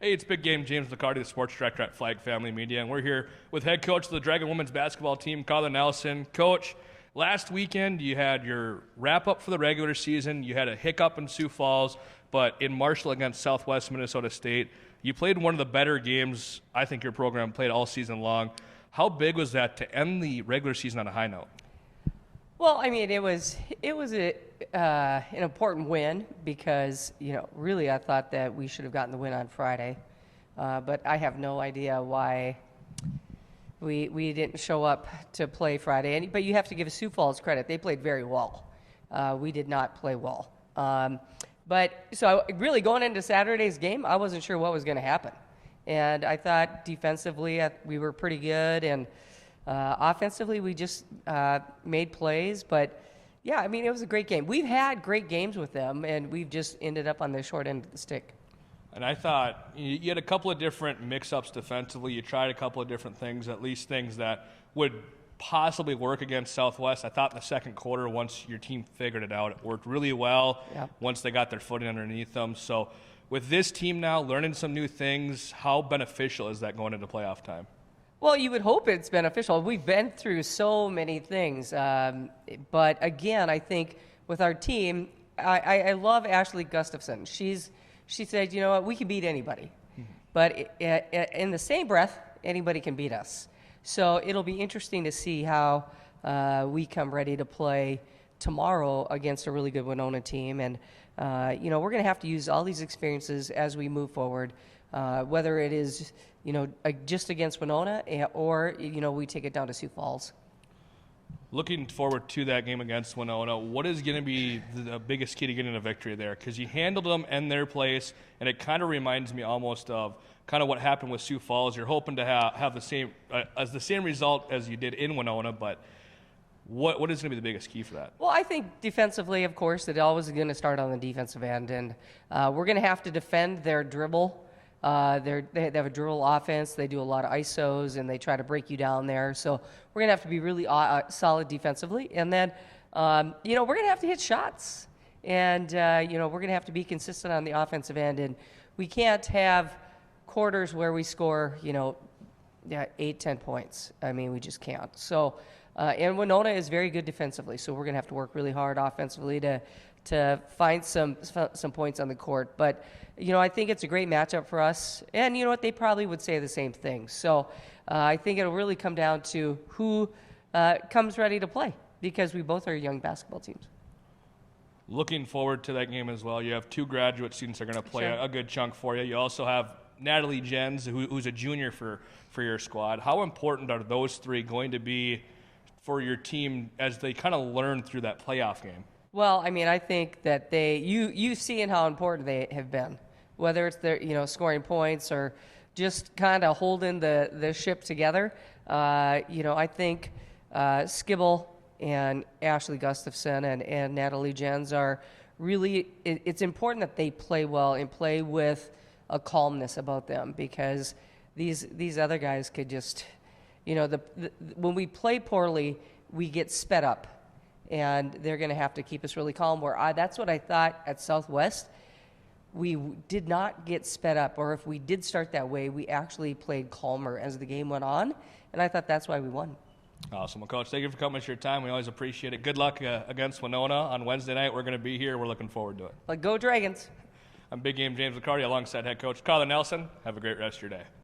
Hey, it's Big Game James McCarty, the sports director at Flag Family Media, and we're here with head coach of the Dragon women's basketball team, Karla Nelson. Coach, last weekend you had your wrap-up for the regular season. You had a hiccup in Sioux Falls, but in Marshall against Southwest Minnesota State, you played one of the better games I think your program played all season long. How big was that to end the regular season on a high note? Well, I mean, it was an important win because, really I thought that we should have gotten the win on Friday. But I have no idea why we didn't show up to play Friday. But you have to give Sioux Falls credit. They played very well. We did not play well. So really going into Saturday's game, I wasn't sure what was going to happen. And I thought defensively we were pretty good, and offensively, we just made plays, but yeah, I mean, it was a great game. We've had great games with them, and we've just ended up on the short end of the stick. And I thought you had a couple of different mix-ups defensively. You tried a couple of different things, at least things that would possibly work against Southwest. I thought in the second quarter, once your team figured it out, it worked really well once they got their footing underneath them. So with this team now learning some new things, how beneficial is that going into playoff time? Well, you would hope it's beneficial. We've been through so many things. But again, I think with our team, I love Ashley Gustafson. She said, you know what, we can beat anybody. But in the same breath, anybody can beat us. So it'll be interesting to see how we come ready to play tomorrow against a really good Winona team. And, we're going to have to use all these experiences as we move forward, whether it is just against Winona, or, we take it down to Sioux Falls. Looking forward to that game against Winona, what is going to be the biggest key to getting a victory there? Because you handled them in their place, and it kind of reminds me almost of kind of what happened with Sioux Falls. You're hoping to have the same result as you did in Winona, but what is going to be the biggest key for that? Well, I think defensively, of course, it always is going to start on the defensive end, and we're going to have to defend their dribble. They have a dribble offense. They do a lot of ISOs, and they try to break you down there. So we're going to have to be really solid defensively. And then, we're going to have to hit shots. And, we're going to have to be consistent on the offensive end. And we can't have quarters where we score, 8, 10 points. I mean, we just can't. So, and Winona is very good defensively. So we're going to have to work really hard offensively to find some points on the court. But, I think it's a great matchup for us. And you know what? They probably would say the same thing. So I think it'll really come down to who comes ready to play, because we both are young basketball teams. Looking forward to that game as well. You have two graduate students that are going to play a good chunk for you. You also have Natalie Jens, who's a junior for your squad. How important are those three going to be for your team as they kind of learn through that playoff game? Well, I mean, I think that you see in how important they have been, whether it's their, scoring points or just kind of holding the ship together. I think Skibble and Ashley Gustafson and Natalie Jens are really, it's important that they play well and play with a calmness about them, because these other guys could just, when we play poorly, we get sped up. And they're going to have to keep us really calm. That's what I thought at Southwest. We did not get sped up, or if we did start that way, we actually played calmer as the game went on, and I thought that's why we won. Awesome. Well, Coach, thank you for coming to your time. We always appreciate it. Good luck against Winona on Wednesday night. We're going to be here. We're looking forward to it. Go Dragons. I'm Big Game James McCarty alongside head coach Karla Nelson. Have a great rest of your day.